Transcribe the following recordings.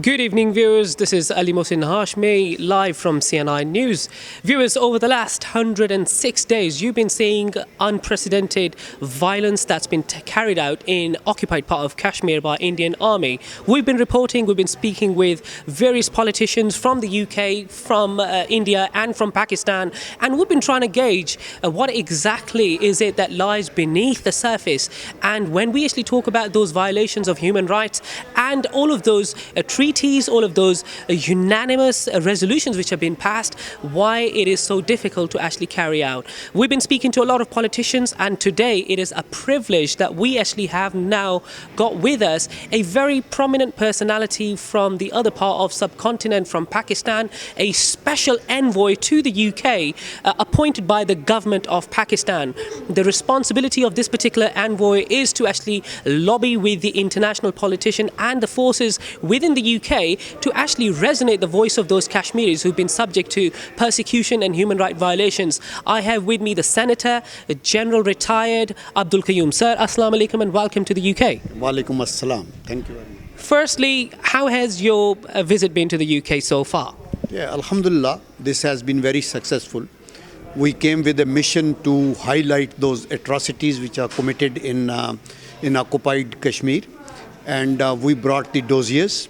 Good evening, viewers. This is Mohsin Hashmi, live from CNI News. Viewers, over the last 106 days, you've been seeing unprecedented violence that's been carried out in occupied part of Kashmir by Indian Army. We've been reporting, we've been speaking with various politicians from the UK, from India and from Pakistan, and we've been trying to gauge what exactly is it that lies beneath the surface. And when we actually talk about those violations of human rights and all of those treaties, all of those unanimous resolutions which have been passed, why it is so difficult to actually carry out. We've been speaking to a lot of politicians, and today it is a privilege that we actually have now got with us a very prominent personality from the other part of subcontinent, from Pakistan, a special envoy to the UK appointed by the government of Pakistan. The responsibility of this particular envoy is to actually lobby with the international politician and the forces within the UK to actually resonate the voice of those Kashmiris who've been subject to persecution and human rights violations. I have with me the Senator, General Retired Abdul Qayum. Sir, Assalamu alaikum and welcome to the UK. Walaikum assalam. Thank you very much. Firstly, how has your visit been to the UK so far? Yeah, Alhamdulillah, this has been very successful. We came with a mission to highlight those atrocities which are committed in occupied Kashmir, and we brought the dossiers.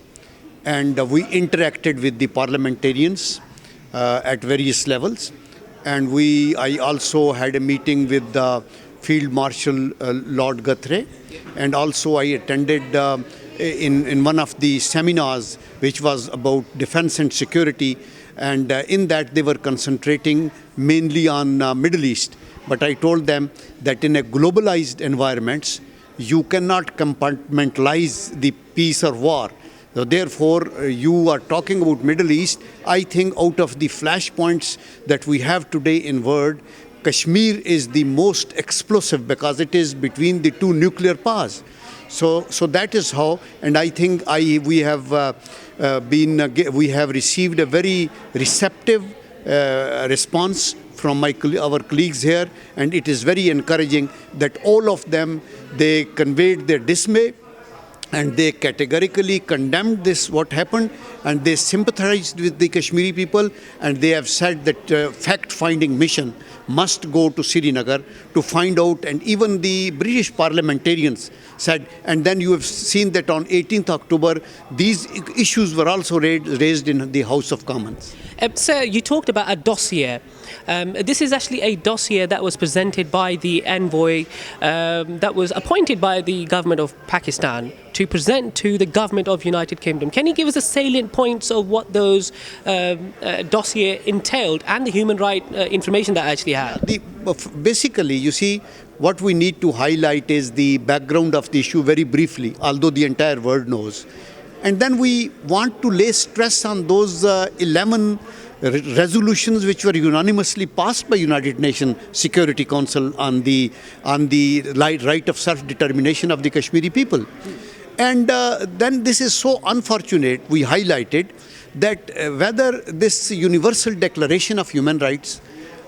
And we interacted with the parliamentarians at various levels. And I also had a meeting with the Field Marshal Lord Guthrie. And also I attended in one of the seminars which was about defense and security. And in that they were concentrating mainly on Middle East. But I told them that in a globalized environment, you cannot compartmentalize the peace or war. So therefore, you are talking about Middle East. I think out of the flashpoints that we have today in world, Kashmir is the most explosive because it is between the two nuclear powers. So that is how, and I think we have received a very receptive response from our colleagues here, and it is very encouraging that all of them, they conveyed their dismay. And they categorically condemned what happened, and they sympathized with the Kashmiri people, and they have said that fact-finding mission must go to Srinagar to find out, and even the British parliamentarians said, and then you have seen that on 18th October, these issues were also raised in the House of Commons. Sir, you talked about a dossier. This is actually a dossier that was presented by the envoy that was appointed by the government of Pakistan to present to the government of United Kingdom. Can you give us the salient points of what those dossier entailed and the human rights information that actually had? Basically, you see, what we need to highlight is the background of the issue very briefly, although the entire world knows. And then we want to lay stress on those 11 resolutions which were unanimously passed by United Nations Security Council on the right of self-determination of the Kashmiri people. And then this is so unfortunate, we highlighted that whether this Universal Declaration of Human Rights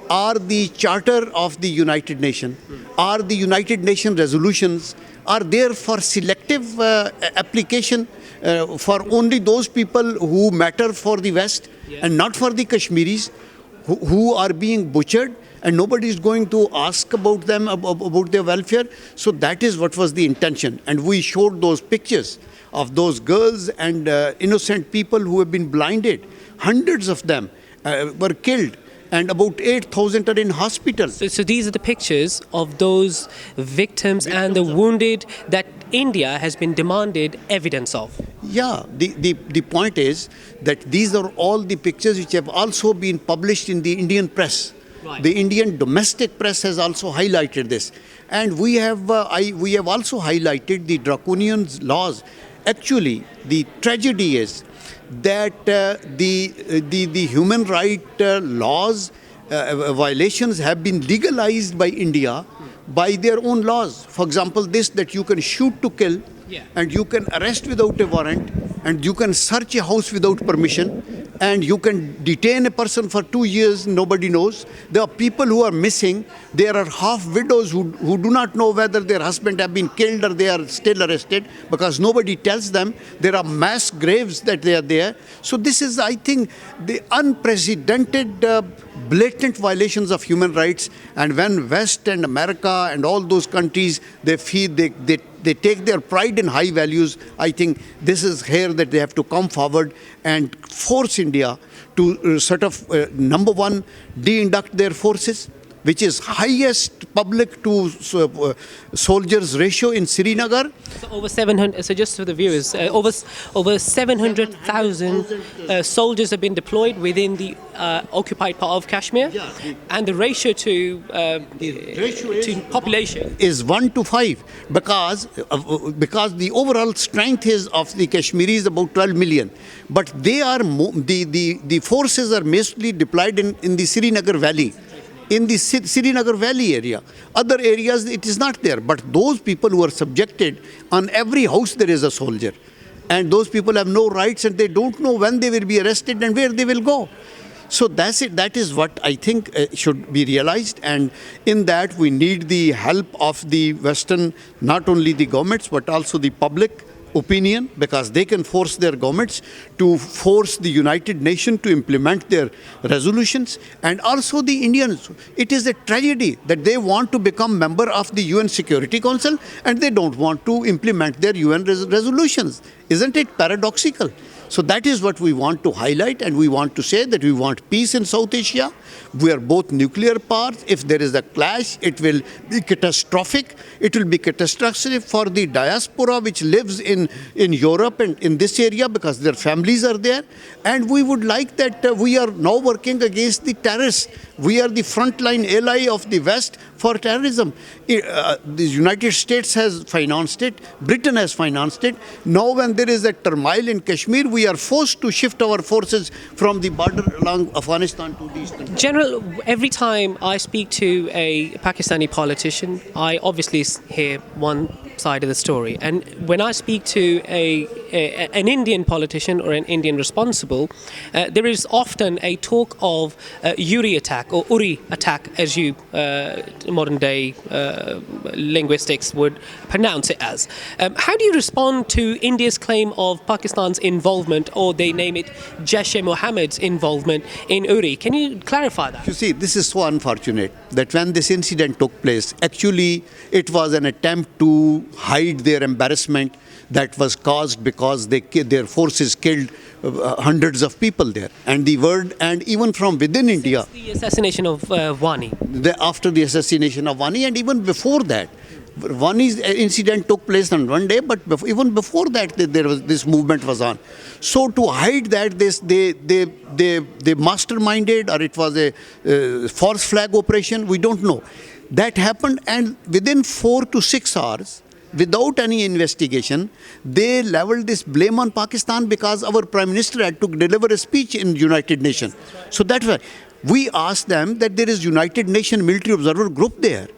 or the Charter of the United Nations or the United Nations resolutions are there for selective application for only those people who matter for the West, and not for the Kashmiris who are being butchered, and nobody is going to ask about them, about their welfare. So that is what was the intention. And we showed those pictures of those girls and innocent people who have been blinded. Hundreds of them were killed, and about 8,000 are in hospitals. So these are the pictures of those victims and the wounded that India has been demanded evidence of. Yeah, the point is that these are all the pictures which have also been published in the Indian press. Right. The Indian domestic press has also highlighted this. And we have also highlighted the draconian laws. Actually, the tragedy is that the human rights laws violations have been legalized by India by their own laws. For example, that you can shoot to kill, and you can arrest without a warrant, and you can search a house without permission, and you can detain a person for 2 years, nobody knows. There are people who are missing. There are half widows who do not know whether their husband have been killed or they are still arrested because nobody tells them. There are mass graves that they are there. So this is, I think, the unprecedented blatant violations of human rights. And when West and America and all those countries, they feel they take their pride in high values, I think this is here that they have to come forward and force India to sort of, number one, de-induct their forces, which is highest public to soldiers ratio in Srinagar. So over 700. So just for the viewers, over 700,000 soldiers have been deployed within the occupied part of Kashmir, and the ratio to population is 1 to 5 because the overall strength is of the Kashmiris about 12 million, but they are the forces are mostly deployed in the Srinagar Valley. In the Srinagar Valley area. Other areas, it is not there. But those people who are subjected, on every house there is a soldier. And those people have no rights and they don't know when they will be arrested and where they will go. So that's it. That is what I think should be realized. And in that, we need the help of the Western, not only the governments, but also the public opinion, because they can force their governments to force the United Nations to implement their resolutions, and also the Indians. It is a tragedy that they want to become member of the UN Security Council and they don't want to implement their UN resolutions. Isn't it paradoxical? So that is what we want to highlight, and we want to say that we want peace in South Asia. We are both nuclear powers. If there is a clash, it will be catastrophic. It will be catastrophic for the diaspora which lives in Europe and in this area because their families are there. And we would like that we are now working against the terrorists. We are the frontline ally of the West for terrorism. The United States has financed it. Britain has financed it. Now when there is a turmoil in Kashmir, we are forced to shift our forces from the border along Afghanistan to the eastern. General, every time I speak to a Pakistani politician, I obviously hear one side of the story. And when I speak to an Indian politician or an Indian responsible, there is often a talk of Uri attack or Uri attack, as you modern day linguistics would pronounce it as. How do you respond to India's claim of Pakistan's involvement, or they name it Jaish-e-Mohammed's involvement in Uri? Can you clarify that? You see, this is so unfortunate that when this incident took place, actually it was an attempt to hide their embarrassment that was caused because their forces killed hundreds of people there. And the word, and even from within India. The assassination of Wani. After the assassination of Wani, and even before that. Wani's incident took place on one day, but even before that, this movement was on. So to hide that, they masterminded, or it was a false flag operation, we don't know. That happened, and within 4 to 6 hours, without any investigation, they leveled this blame on Pakistan because our Prime Minister had to deliver a speech in United Nations. So that's why we asked them that there is United Nations Military Observer Group there.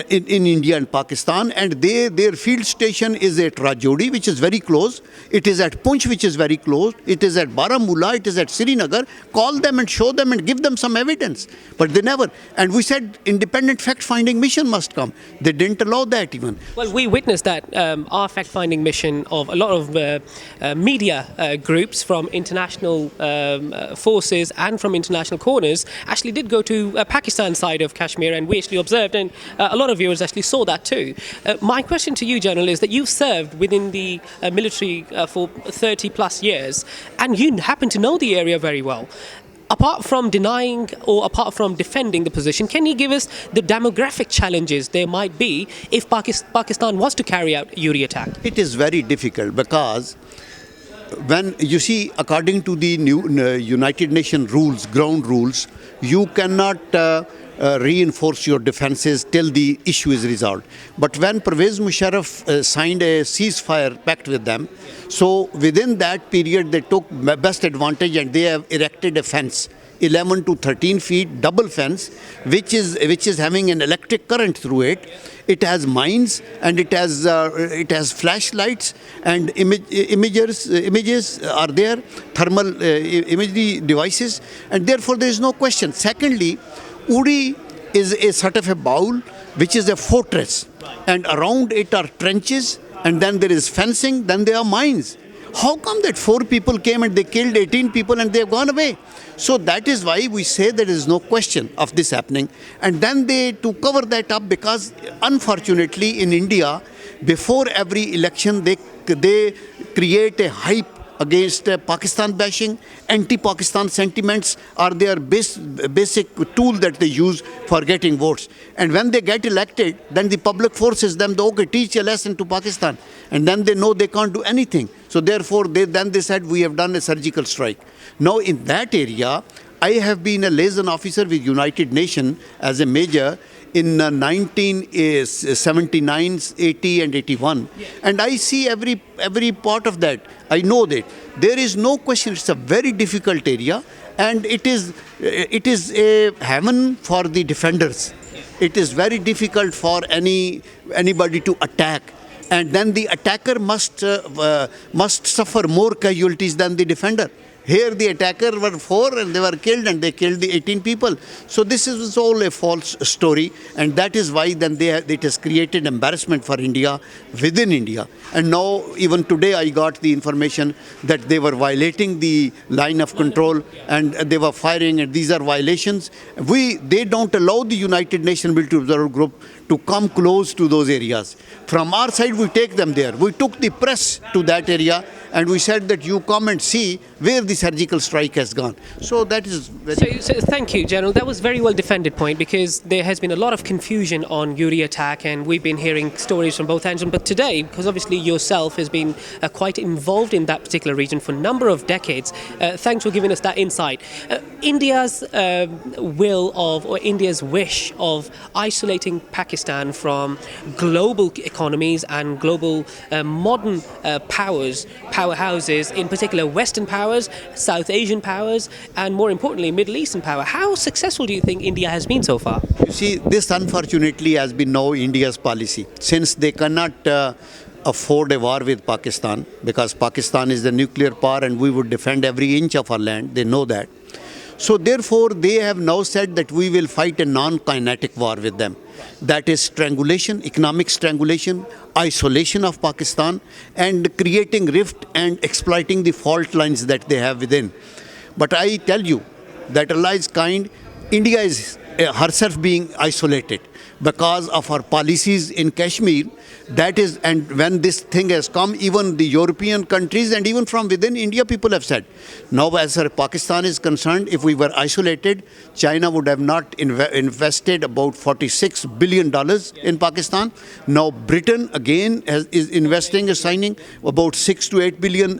In India and Pakistan, and their field station is at Rajouri, which is very close. It is at Punch, which is very close. It is at Baramulla. It is at Srinagar. Call them and show them and give them some evidence. But they never. And we said independent fact-finding mission must come. They didn't allow that even. Well, we witnessed that our fact-finding mission of a lot of media groups from international forces and from international corners actually did go to Pakistan side of Kashmir, and we actually observed, and a lot of viewers actually saw that too. My question to you, General, is that you've served within the military for 30 plus years, and you happen to know the area very well. Apart from denying or apart from defending the position, can you give us the demographic challenges there might be if Pakistan was to carry out Uri attack? It is very difficult because when you see, according to the new United Nations rules, ground rules, you cannot reinforce your defenses till the issue is resolved. But when Pervez Musharraf signed a ceasefire pact with them, so within that period they took best advantage and they have erected a fence 11 to 13 feet double fence, which is having an electric current through it. It has mines and it has flashlights and images are there, thermal imagery devices, and therefore there is no question. Secondly, Uri is a sort of a bowl which is a fortress, and around it are trenches, and then there is fencing, then there are mines. How come that 4 people came and they killed 18 people and they have gone away? So that is why we say there is no question of this happening. And then to cover that up, because unfortunately in India, before every election, they create a hype against Pakistan bashing. Anti-Pakistan sentiments are their basic tool that they use for getting votes. And when they get elected, then the public forces them, okay, teach a lesson to Pakistan. And then they know they can't do anything. So therefore, they said, we have done a surgical strike. Now in that area, I have been a liaison officer with United Nations as a major in 1979, 80 and 81. Yeah. And I see every part of that. I know that. There is no question. It's a very difficult area, and it is a heaven for the defenders. It is very difficult for anybody to attack. And then the attacker must suffer more casualties than the defender. Here the attacker were 4 and they were killed, and they killed the 18 people. So this is all a false story, and that is why then it has created embarrassment for India within India. And now even today I got the information that they were violating the line of control and they were firing, and these are violations. They don't allow the United Nations Military Observer Group to come close to those areas. From our side, we take them there. We took the press to that area, and we said that you come and see where the surgical strike has gone. So that is very... So thank you, General. That was very well defended point, because there has been a lot of confusion on Uri attack, and we've been hearing stories from both ends. But today, because obviously yourself has been quite involved in that particular region for a number of decades, thanks for giving us that insight. India's India's wish of isolating Pakistan from global economies and global modern powerhouses, in particular Western powers, South Asian powers, and more importantly Middle Eastern power. How successful do you think India has been so far? You see, this unfortunately has been now India's policy, since they cannot afford a war with Pakistan, because Pakistan is the nuclear power and we would defend every inch of our land. They know that. So therefore they have now said that we will fight a non-kinetic war with them. That is strangulation, economic strangulation, isolation of Pakistan, and creating rift and exploiting the fault lines that they have within. But I tell you that Allah is kind. India is herself being isolated because of her policies in Kashmir. That is, and when this thing has come, even the European countries and even from within India, people have said, now as far as Pakistan is concerned, if we were isolated, China would have not invested about $46 billion in Pakistan. Now Britain again is investing, signing about $6 to $8 billion.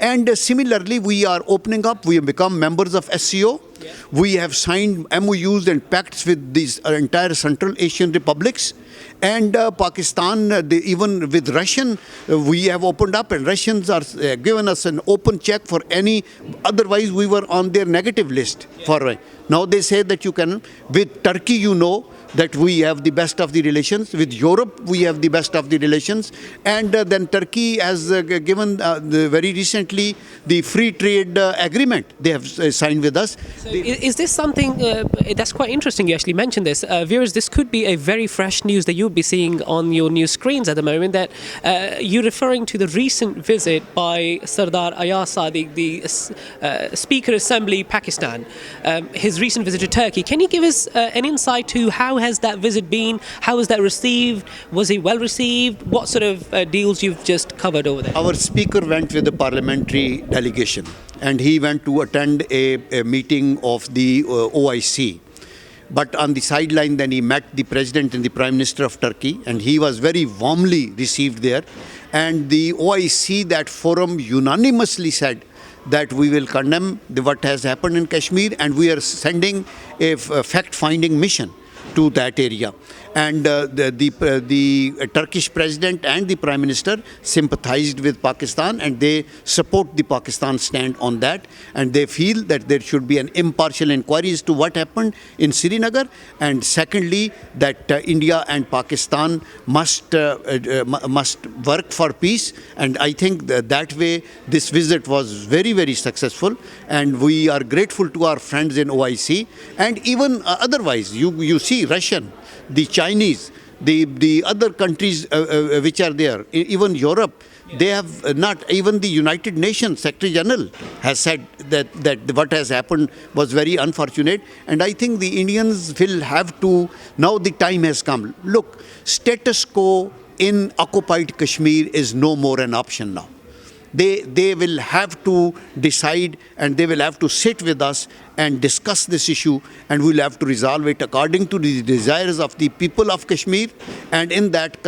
And similarly, we are opening up, we have become members of SCO. Yeah. We have signed MOUs and pacts with these entire Central Asian republics. And Pakistan, even with Russian, we have opened up, and Russians are given us an open check for any, otherwise we were on their negative list. For now they say that you can, with Turkey you know, that we have the best of the relations. With Europe, we have the best of the relations. And then Turkey has given very recently the free trade agreement they have signed with us. So is this something that's quite interesting? You actually mentioned this. Viewers, this could be a very fresh news that you'll be seeing on your news screens at the moment, that you're referring to the recent visit by Sardar Ayasa, the Speaker Assembly Pakistan, his recent visit to Turkey. Can you give us an insight to how has that visit been? How was that received? Was it well received? What sort of deals you've just covered over there? Our speaker went with the parliamentary delegation, and he went to attend a meeting of the OIC. But on the sideline, then he met the President and the Prime Minister of Turkey, and he was very warmly received there. And the OIC, that forum, unanimously said that we will condemn what has happened in Kashmir, and we are sending a fact-finding mission to that area. and the Turkish president and the prime minister sympathized with Pakistan, and they support the Pakistan stand on that, and they feel that there should be an impartial inquiry as to what happened in Srinagar, and secondly that India and Pakistan must work for peace. And I think that way this visit was very, very successful, and we are grateful to our friends in OIC, and even otherwise you see Russian, the Chinese, the other countries which are there, even Europe, they have not, even the United Nations Secretary General has said that what has happened was very unfortunate, and I think the Indians will have to, now the time has come. Look, status quo in occupied Kashmir is no more an option now. They will have to decide, and they will have to sit with us and discuss this issue, and we'll have to resolve it according to the desires of the people of Kashmir, and in that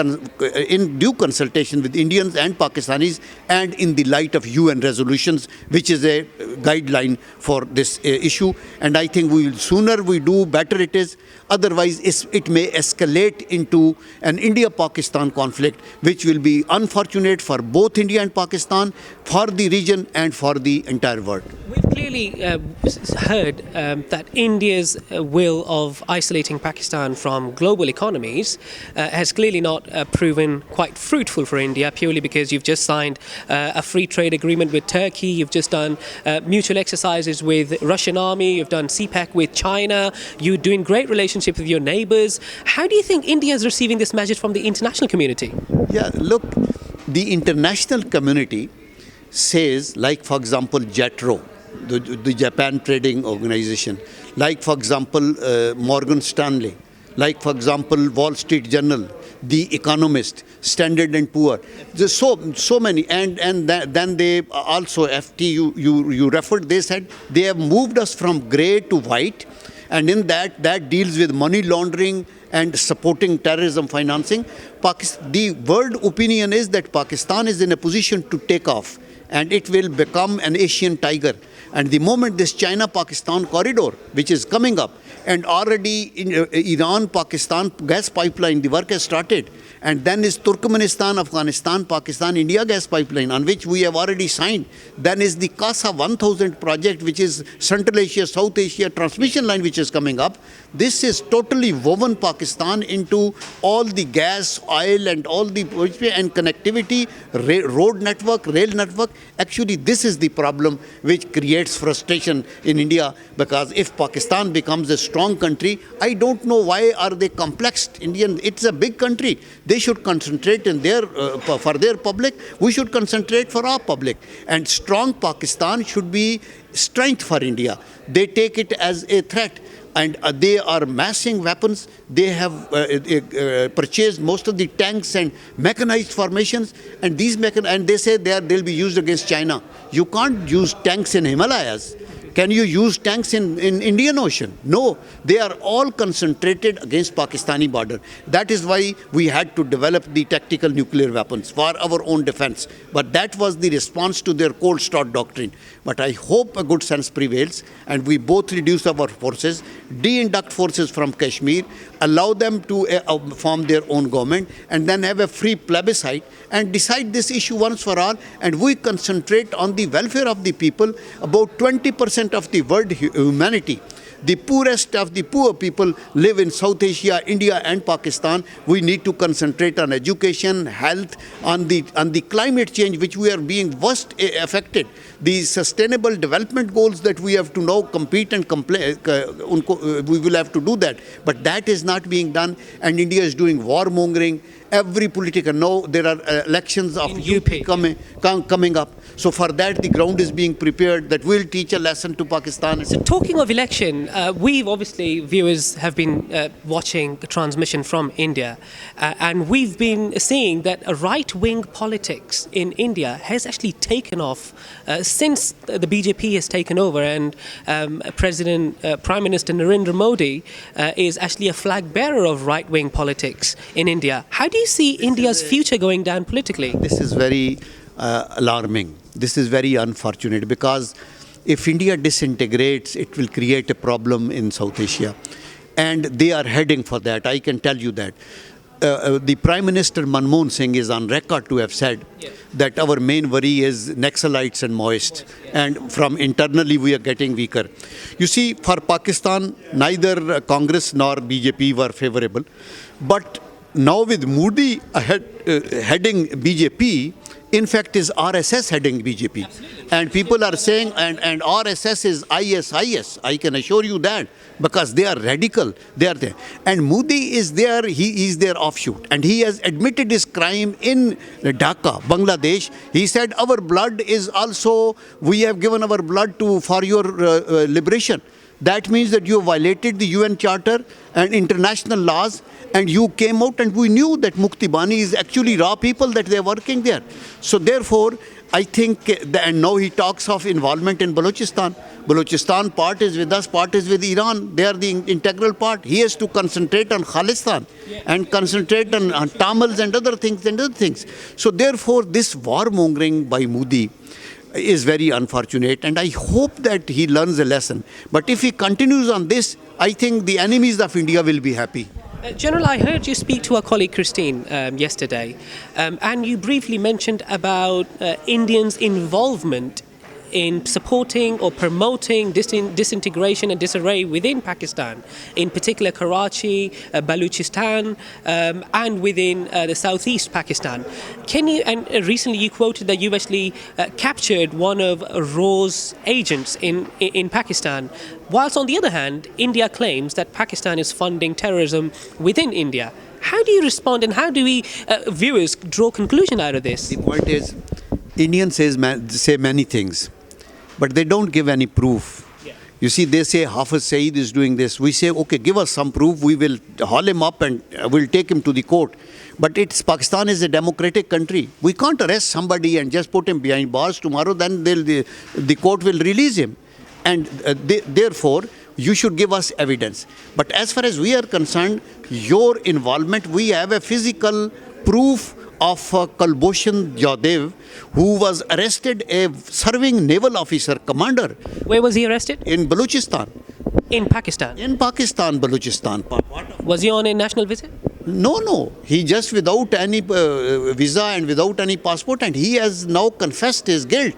in due consultation with Indians and Pakistanis, and in the light of UN resolutions, which is a guideline for this issue. And I think sooner we do, better it is. Otherwise, it may escalate into an India-Pakistan conflict, which will be unfortunate for both India and Pakistan, for the region and for the entire world. We've clearly heard that India's will of isolating Pakistan from global economies has clearly not proven quite fruitful for India, purely because you've just signed a free trade agreement with Turkey, you've just done mutual exercises with Russian army, you've done CPEC with China, you're doing great relationship with your neighbors. How do you think India is receiving this message from the international community? Yeah, look, the international community says, like for example JETRO, the Japan Trading Organization, like for example Morgan Stanley, like for example Wall Street Journal, The Economist, Standard and Poor. There's so many, and then they also FT you referred. They said they have moved us from grey to white, and in that deals with money laundering and supporting terrorism financing. The world opinion is that Pakistan is in a position to take off, and it will become an Asian tiger. And the moment this China-Pakistan corridor, which is coming up, and already in Iran-Pakistan gas pipeline, the work has started. And then is Turkmenistan, Afghanistan, Pakistan, India gas pipeline, on which we have already signed. Then is the CASA 1000 project, which is Central Asia, South Asia transmission line, which is coming up. This is totally woven Pakistan into all the gas, oil, and all the and connectivity, road network, rail network. Actually, this is the problem which creates frustration in India, because if Pakistan becomes a strong country, I don't know why are they complexed. It's a big country. They should concentrate in for their public. We should concentrate for our public. And strong Pakistan should be strength for India. They take it as a threat. And they are massing weapons. They have purchased most of the tanks and mechanized formations. And and they say they'll be used against China. You can't use tanks in Himalayas. Can you use tanks in Indian Ocean? No, they are all concentrated against Pakistani border. That is why we had to develop the tactical nuclear weapons for our own defense. But that was the response to their cold start doctrine. But I hope a good sense prevails, and we both reduce our forces, de-induct forces from Kashmir, allow them to form their own government, and then have a free plebiscite and decide this issue once for all. And we concentrate on the welfare of the people. About 20% of the world humanity, the poorest of the poor people, live in South Asia, India and Pakistan. We need to concentrate on education, health, on the climate change, which we are being worst affected. The sustainable development goals that we have to now compete and we will have to do that. But that is not being done, and India is doing warmongering. Every political, now there are elections of UP coming up. So for that, the ground is being prepared. That will teach a lesson to Pakistan. So talking of election, we've obviously, viewers have been watching the transmission from India, and we've been seeing that a right-wing politics in India has actually taken off since the BJP has taken over, and Prime Minister Narendra Modi is actually a flag bearer of right-wing politics in India. How do you see India's future going down politically? This is very alarming. This is very unfortunate, because if India disintegrates, it will create a problem in South Asia. and they are heading for that. I can tell you that. The Prime Minister Manmohan Singh is on record to have said that our main worry is Naxalites and Maoists, and from internally we are getting weaker. You see, for Pakistan, neither Congress nor BJP were favorable, but now with Modi heading BJP, in fact is RSS heading BJP. And people are saying, and RSS is ISIS, I can assure you that, because they are radical, they are there. And Modi is there, he is their offshoot. And he has admitted his crime in Dhaka, Bangladesh. He said, our blood is also, we have given our blood for your liberation. That means that you violated the UN Charter and international laws, and you came out, and we knew that Mukti Bani is actually raw people, that they are working there. So therefore, I think, and now he talks of involvement in Balochistan. Balochistan part is with us, part is with Iran. They are the integral part. He has to concentrate on Khalistan and concentrate on Tamils and other things. So therefore, this warmongering by Modi is very unfortunate, and I hope that he learns a lesson. But if he continues on this, I think the enemies of India will be happy. General, I heard you speak to our colleague Christine yesterday, and you briefly mentioned about Indians' involvement in supporting or promoting disintegration and disarray within Pakistan, in particular Karachi, Balochistan, and within the southeast Pakistan. Can you, and recently you quoted that you actually captured one of RAW's agents in Pakistan, whilst on the other hand, India claims that Pakistan is funding terrorism within India. How do you respond, and how do we viewers draw conclusion out of this? The point is, Indians say many things, but they don't give any proof. You see, they say Hafiz Saeed is doing this. We say, okay, give us some proof. We will haul him up and we'll take him to the court. But Pakistan is a democratic country. We can't arrest somebody and just put him behind bars tomorrow. Then the court will release him. And therefore, you should give us evidence. But as far as we are concerned, your involvement, we have a physical proof of Kulbhushan Jadhav, who was arrested, a serving naval officer, commander. Where was he arrested? In Balochistan. In Pakistan? In Pakistan, Balochistan. Was he on a national visit? No. He just without any visa and without any passport, and he has now confessed his guilt.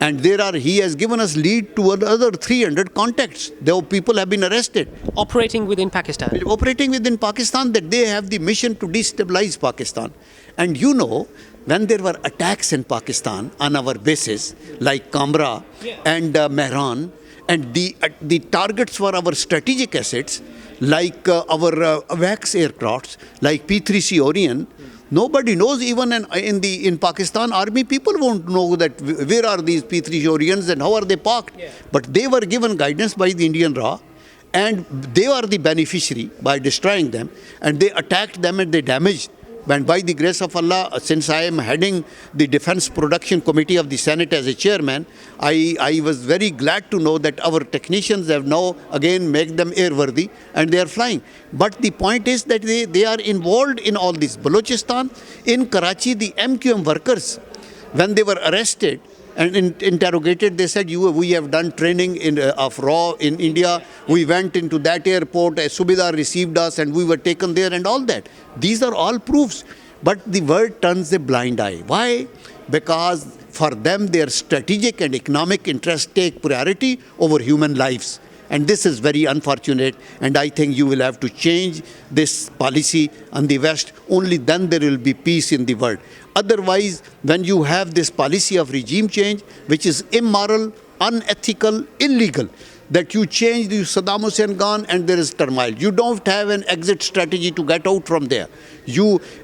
And he has given us lead to another 300 contacts. There people have been arrested. Operating within Pakistan? Operating within Pakistan, that they have the mission to destabilize Pakistan. And you know, when there were attacks in Pakistan on our bases, like Kamra and Mehran, and the targets were our strategic assets, like our AWACS aircrafts, like P-3C Orion. Nobody knows, even in Pakistan army, people won't know that where are these P-3 Orions and how are they parked. But they were given guidance by the Indian RAW, and they were the beneficiary by destroying them, and they attacked them and they damaged. And by the grace of Allah, since I am heading the Defense Production Committee of the Senate as a chairman, I was very glad to know that our technicians have now again made them airworthy and they are flying. But the point is that they are involved in all this. Balochistan, in Karachi, the MQM workers, when they were arrested and interrogated, they said, we have done training of RAW in India. We went into that airport, a Subedar received us and we were taken there and all that. These are all proofs. But the world turns a blind eye. Why? Because for them, their strategic and economic interests take priority over human lives. And this is very unfortunate, and I think you will have to change this policy on the West. Only then there will be peace in the world. Otherwise, when you have this policy of regime change, which is immoral, unethical, illegal, that you change the Saddam Hussein gone and there is turmoil. You don't have an exit strategy to get out from there.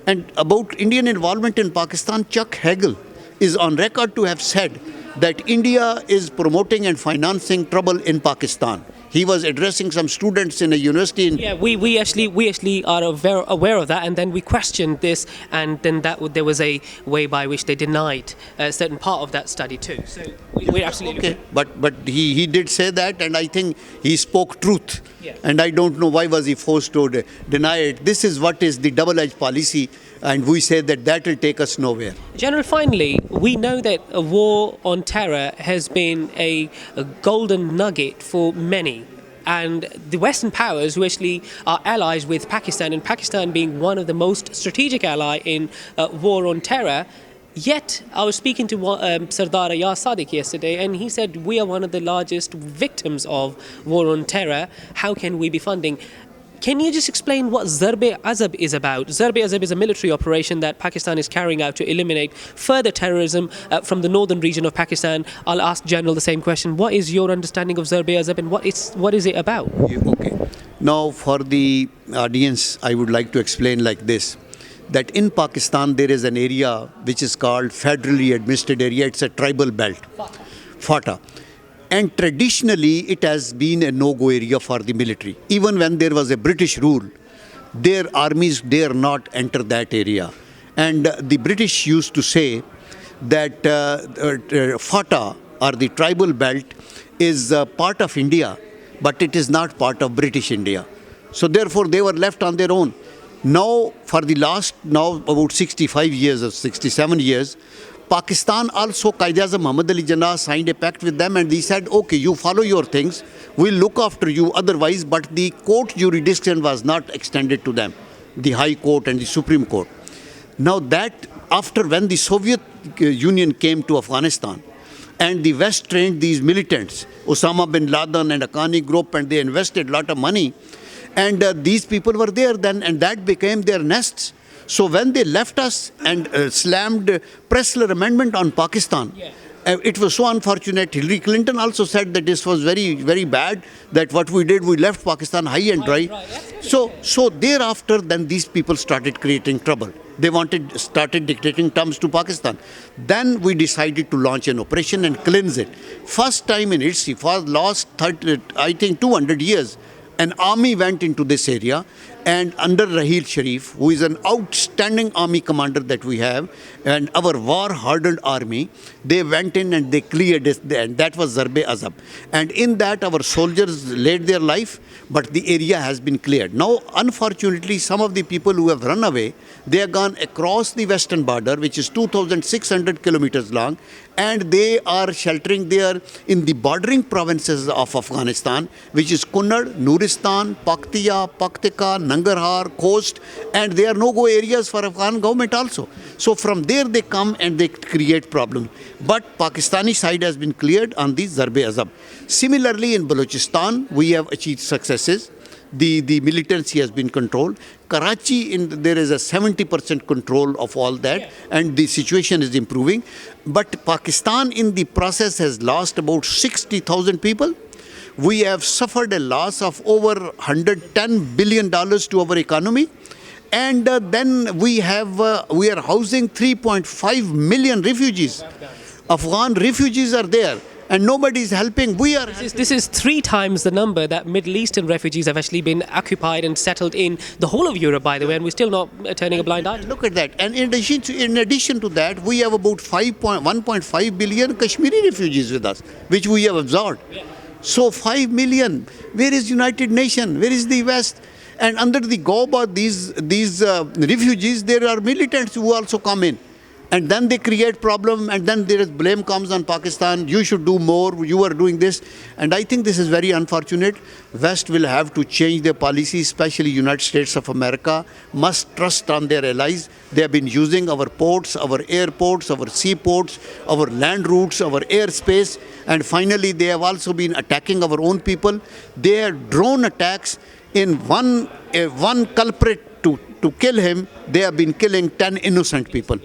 And about Indian involvement in Pakistan, Chuck Hagel is on record to have said that India is promoting and financing trouble in Pakistan. He was addressing some students in a university. Yeah, we actually are aware of that, and then we questioned this, and then there was a way by which they denied a certain part of that study too. So we're absolutely okay. But he did say that, and I think he spoke truth. Yeah. And I don't know why was he forced to deny it. This is what is the double-edged policy, and we say that will take us nowhere. General, finally, we know that a war on terror has been a golden nugget for many. and the Western powers who actually are allies with Pakistan, and Pakistan being one of the most strategic ally in war on terror. Yet, I was speaking to Sardar Ayaz Sadiq yesterday, and he said we are one of the largest victims of war on terror. How can we be funding? Can you just explain what Zarb-e-Azab is about? Zarb-e-Azab is a military operation that Pakistan is carrying out to eliminate further terrorism from the northern region of Pakistan. I'll ask General the same question. What is your understanding of Zarb-e-Azab, and what is it about? Okay. Now, for the audience, I would like to explain like this, that in Pakistan there is an area which is called federally administered area. It's a tribal belt, FATA. And traditionally it has been a no-go area for the military. Even when there was a British rule, their armies dare not enter that area. And the British used to say that FATA, or the tribal belt, is part of India, but it is not part of British India. So therefore they were left on their own. Now, for the last, about 65 years or 67 years, Pakistan also, Qaid-e-Azam Muhammad Ali Jinnah signed a pact with them, and he said, okay, you follow your things, we'll look after you otherwise, but the court jurisdiction was not extended to them, the High Court and the Supreme Court. Now that, after when the Soviet Union came to Afghanistan, and the West trained these militants, Osama bin Laden and Haqqani group, and they invested a lot of money, and these people were there then, and that became their nests. So when they left us and slammed Pressler Amendment on Pakistan, it was so unfortunate. Hillary Clinton also said that this was very, very bad, that what we did, we left Pakistan high and dry. So thereafter, then these people started creating trouble. They started dictating terms to Pakistan. Then we decided to launch an operation and cleanse it. First time in history, for the last 200 years, an army went into this area, and under Raheel Sharif, who is an outstanding army commander that we have, and our war-hardened army, they went in and they cleared it, and that was Zarb-e-Azab. And in that, our soldiers laid their life, but the area has been cleared. Now, unfortunately, some of the people who have run away, they have gone across the western border, which is 2,600 kilometers long, and they are sheltering there in the bordering provinces of Afghanistan, which is Kunar, Nuristan, Paktiya, Paktika, Nangarhar, Khost, and they are no-go areas for Afghan government also. So from there they come and they create problems. But Pakistani side has been cleared on the Zarb-e-Azab. Similarly, in Balochistan, we have achieved successes. The militancy has been controlled. Karachi, there is a 70% control of all that, and the situation is improving. But Pakistan in the process has lost about 60,000 people. We have suffered a loss of over $110 billion to our economy. And then we are housing 3.5 million refugees. Afghan refugees are there, and nobody is helping. This is 3 times the number that Middle Eastern refugees have actually been occupied and settled in the whole of Europe, by the way, and we're still not turning a blind eye. Look at that. And in addition to that, we have about 1.5 billion Kashmiri refugees with us, which we have absorbed. So 5 million. Where is United Nations? Where is the West? And under the gob of these refugees, there are militants who also come in. And then they create problem, and then there is blame comes on Pakistan. You should do more. You are doing this. And I think this is very unfortunate. West will have to change their policy, especially United States of America must trust on their allies. They have been using our ports, our airports, our seaports, our land routes, our airspace. And finally, they have also been attacking our own people. Their drone attacks, in one culprit to kill him, they have been killing 10 innocent people,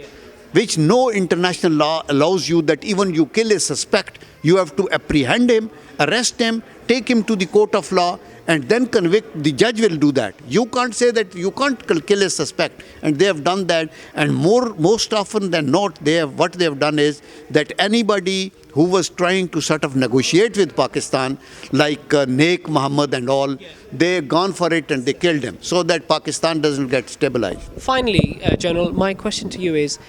which no international law allows you, that even you kill a suspect, you have to apprehend him, arrest him, take him to the court of law, and then convict. The judge will do that. You can't say that you can't kill a suspect, and they have done that. And most often than not, what they have done is that anybody who was trying to sort of negotiate with Pakistan, like Naik Muhammad and all, they've gone for it and they killed him, so that Pakistan doesn't get stabilized. Finally, General, my question to you is,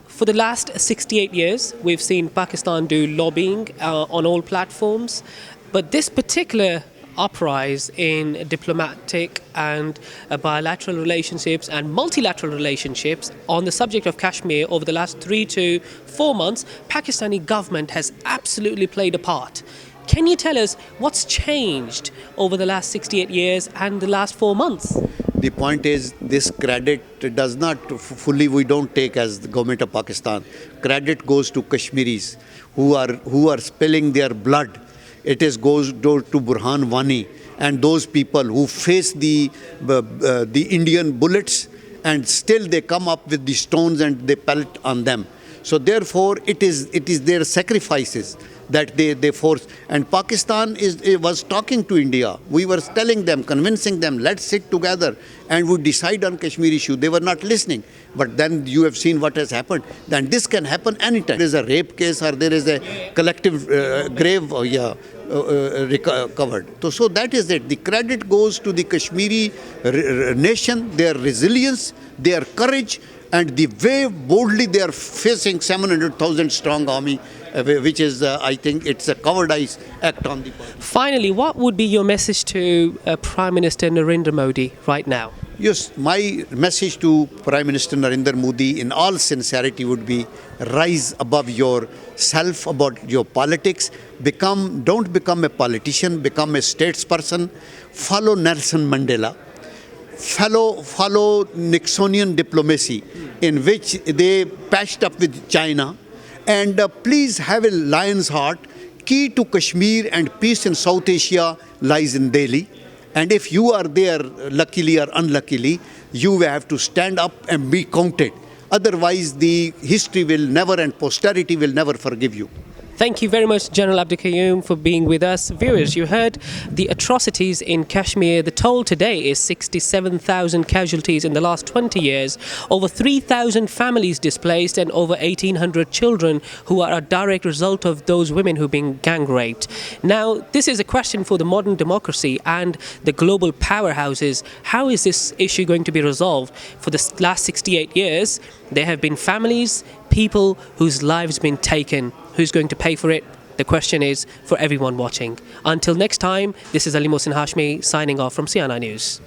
for the last 68 years, we've seen Pakistan do lobbying on all platforms, but this particular uprise in diplomatic and bilateral relationships and multilateral relationships on the subject of Kashmir over the last 3 to 4 months, Pakistani government has absolutely played a part. Can you tell us what's changed over the last 68 years and the last 4 months? The point is, this credit does not fully, we don't take as the government of Pakistan. Credit goes to Kashmiris who are spilling their blood. It goes to Burhan Wani and those people who face the Indian bullets, and still they come up with the stones and they pellet on them. So therefore, it is their sacrifices that they force. And Pakistan was talking to India. We were telling them, convincing them, let's sit together and we decide on Kashmir issue. They were not listening. But then you have seen what has happened. Then this can happen anytime. There is a rape case or there is a collective grave recovered. So that is it. The credit goes to the Kashmiri nation, their resilience, their courage, and the way boldly they are facing 700,000 strong army, which is, I think, it's a cowardice act on the part. Finally, what would be your message to Prime Minister Narendra Modi right now? Yes, my message to Prime Minister Narendra Modi in all sincerity would be, rise above yourself, about your politics. Don't become a politician, become a statesperson. Follow Nelson Mandela. Follow Nixonian diplomacy, in which they patched up with China. And please have a lion's heart. Key to Kashmir and peace in South Asia lies in Delhi. And if you are there, luckily or unluckily, you have to stand up and be counted. Otherwise, the history will never and posterity will never forgive you. Thank you very much, General Abdul Qayum, for being with us. Viewers, you heard the atrocities in Kashmir. The toll today is 67,000 casualties in the last 20 years, over 3,000 families displaced, and over 1,800 children who are a direct result of those women who've been gang raped. Now, this is a question for the modern democracy and the global powerhouses. How is this issue going to be resolved? For the last 68 years, there have been families, people whose lives have been taken. Who's going to pay for it? The question is for everyone watching. Until next time, this is Mohsin Hashmi signing off from CNI News.